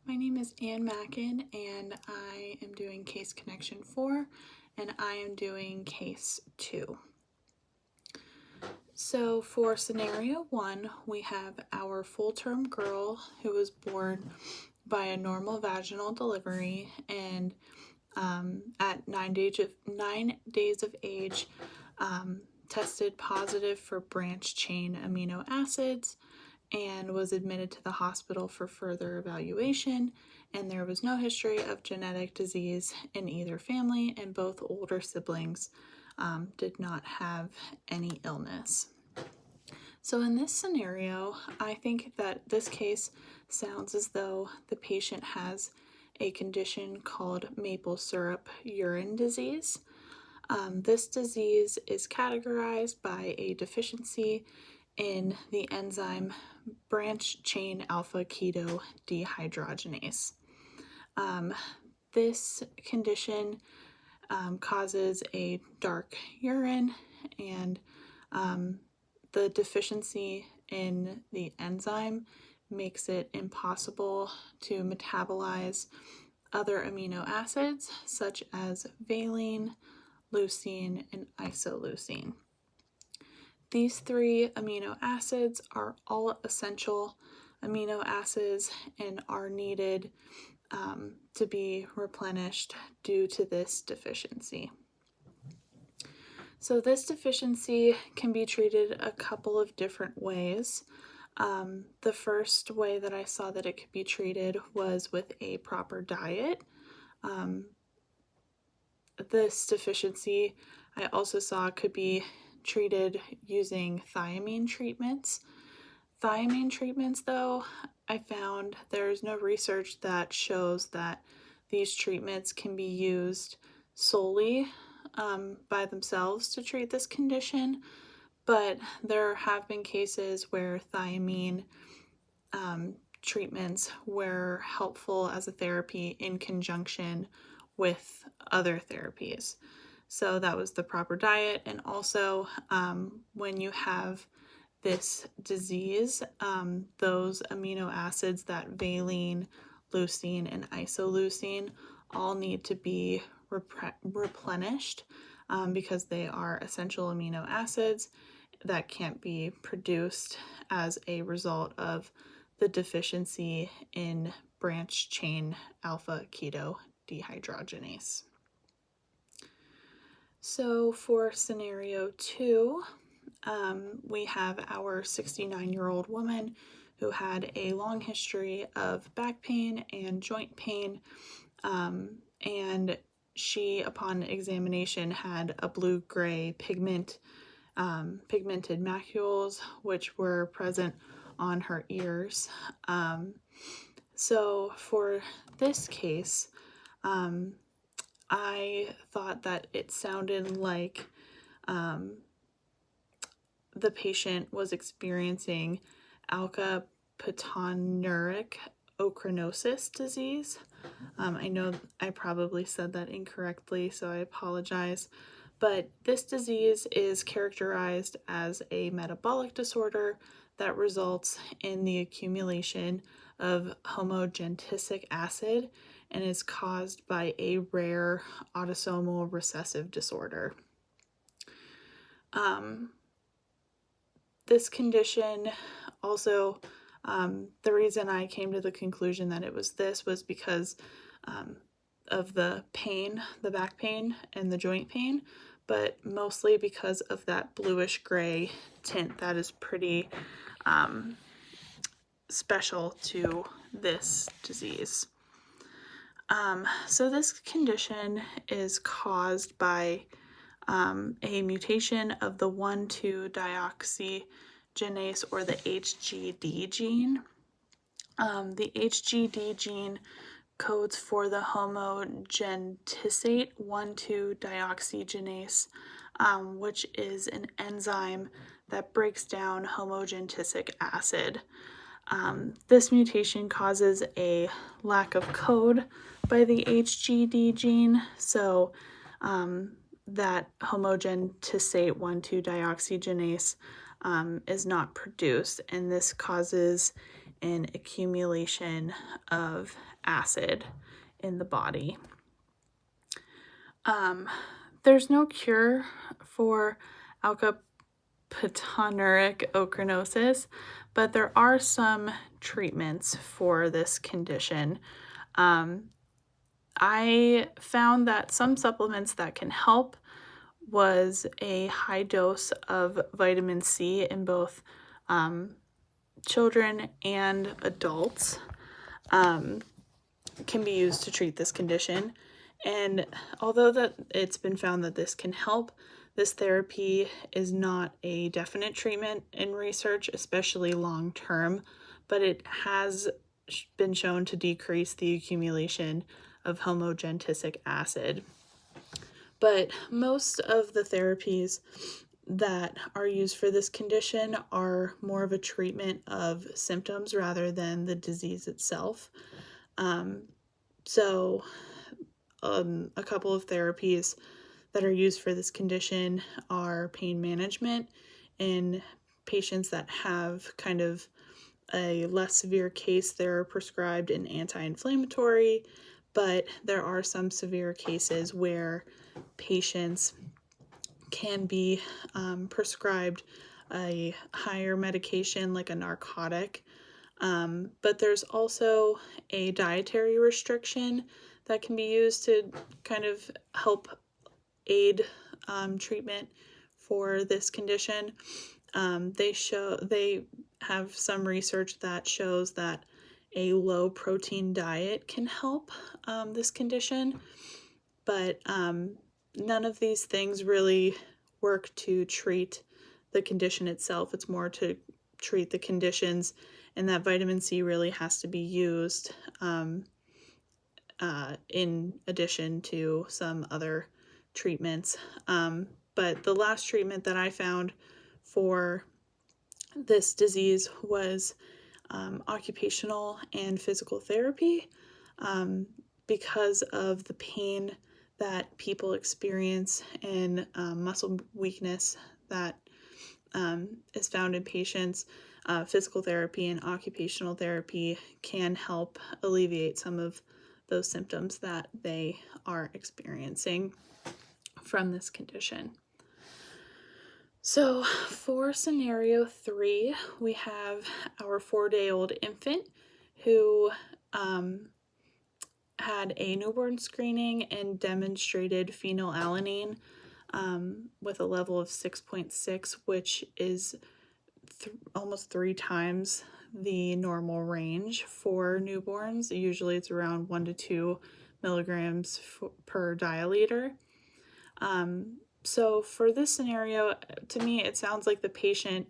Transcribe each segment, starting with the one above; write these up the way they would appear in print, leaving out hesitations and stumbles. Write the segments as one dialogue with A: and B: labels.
A: My name is Ann Mackin, and I am doing case connection 4, and I am doing case 2. So for scenario 1, we have our full-term girl who was born by a normal vaginal delivery, and at 9 days of age, tested positive for branched-chain amino acids, and was admitted to the hospital for further evaluation, and there was no history of genetic disease in either family, and both older siblings did not have any illness. So in this scenario, I think that this case sounds as though the patient has a condition called maple syrup urine disease. This disease is categorized by a deficiency in the enzyme branched chain alpha keto dehydrogenase. This condition causes a dark urine, and the deficiency in the enzyme makes it impossible to metabolize other amino acids such as valine, leucine, and isoleucine. These 3 amino acids are all essential amino acids and are needed to be replenished due to this deficiency. So this deficiency can be treated a couple of different ways. The first way that I saw that it could be treated was with a proper diet. This deficiency I also saw could be treated using thiamine treatments. Thiamine treatments, though, I found there's no research that shows that these treatments can be used solely by themselves to treat this condition, but there have been cases where thiamine treatments were helpful as a therapy in conjunction with other therapies. So that was the proper diet, and also when you have this disease, those amino acids, that valine, leucine, and isoleucine, all need to be replenished because they are essential amino acids that can't be produced as a result of the deficiency in branched chain alpha keto dehydrogenase. So for scenario 2, we have our 69-year-old woman who had a long history of back pain and joint pain, and she, upon examination, had a blue-gray pigmented macules which were present on her ears. So for this case, I thought that it sounded like the patient was experiencing alkaptonuria ochronosis disease. I know I probably said that incorrectly, so I apologize. But this disease is characterized as a metabolic disorder that results in the accumulation of homogentisic acid and is caused by a rare autosomal recessive disorder. This condition also, the reason I came to the conclusion that it was this was because of the pain, the back pain and the joint pain, but mostly because of that bluish gray tint that is pretty special to this disease. So this condition is caused by a mutation of the 1,2-dioxygenase, or the HGD gene. The HGD gene codes for the homogentisate 1,2-dioxygenase, which is an enzyme that breaks down homogentisic acid. This mutation causes a lack of code by the HGD gene, so that homogentisate 1,2-dioxygenase is not produced, and this causes an accumulation of acid in the body. There's no cure for alkaptonuric ochronosis, but there are some treatments for this condition. I found that some supplements that can help was a high dose of vitamin C in both children and adults can be used to treat this condition. And although that it's been found that this can help, this therapy is not a definite treatment in research, especially long term, but it has been shown to decrease the accumulation of homogentisic acid. But most of the therapies that are used for this condition are more of a treatment of symptoms rather than the disease itself. A couple of therapies that are used for this condition are pain management in patients that have kind of a less severe case. They're prescribed an anti-inflammatory, but there are some severe cases where patients can be prescribed a higher medication like a narcotic. But there's also a dietary restriction that can be used to kind of help aid treatment for this condition. They have some research that shows that a low protein diet can help this condition, but none of these things really work to treat the condition itself. It's more to treat the conditions, and that vitamin C really has to be used in addition to some other treatments. But the last treatment that I found for this disease was occupational and physical therapy because of the pain that people experience and muscle weakness that is found in patients. Physical therapy and occupational therapy can help alleviate some of those symptoms that they are experiencing from this condition. So for scenario 3, we have our 4-day-old infant who had a newborn screening and demonstrated phenylalanine with a level of 6.6, which is almost 3 times the normal range for newborns. Usually it's around 1 to 2 milligrams per deciliter. So for this scenario, to me, it sounds like the patient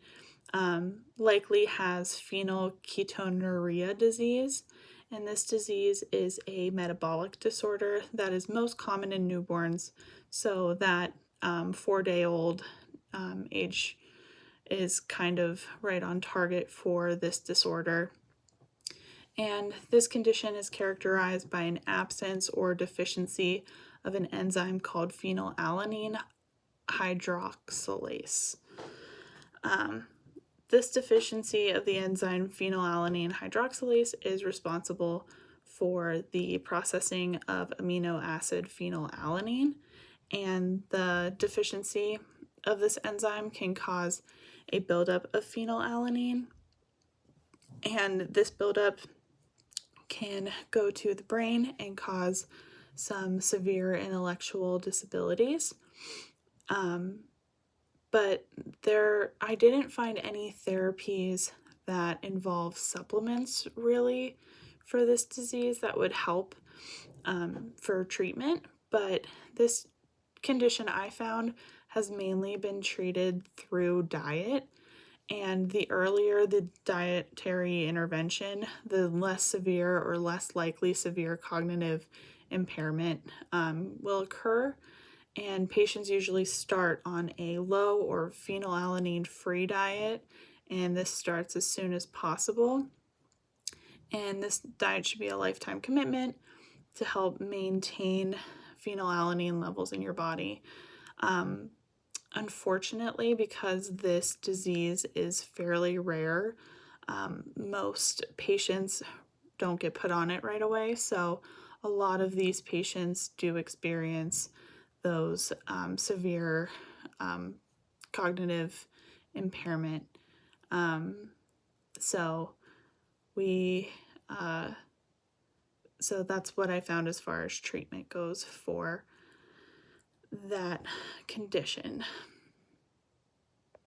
A: likely has phenylketonuria disease, and this disease is a metabolic disorder that is most common in newborns, so that 4-day-old age is kind of right on target for this disorder. And this condition is characterized by an absence or deficiency of an enzyme called phenylalanine hydroxylase. This deficiency of the enzyme phenylalanine hydroxylase is responsible for the processing of amino acid phenylalanine, and the deficiency of this enzyme can cause a buildup of phenylalanine, and this buildup can go to the brain and cause some severe intellectual disabilities. But I didn't find any therapies that involve supplements really for this disease that would help for treatment, but this condition I found has mainly been treated through diet, and the earlier the dietary intervention, the less severe or less likely severe cognitive impairment will occur. And patients usually start on a low or phenylalanine-free diet, and this starts as soon as possible. And this diet should be a lifetime commitment to help maintain phenylalanine levels in your body. Unfortunately, because this disease is fairly rare, most patients don't get put on it right away. So a lot of these patients do experience those severe cognitive impairment. So we so that's what I found as far as treatment goes for that condition.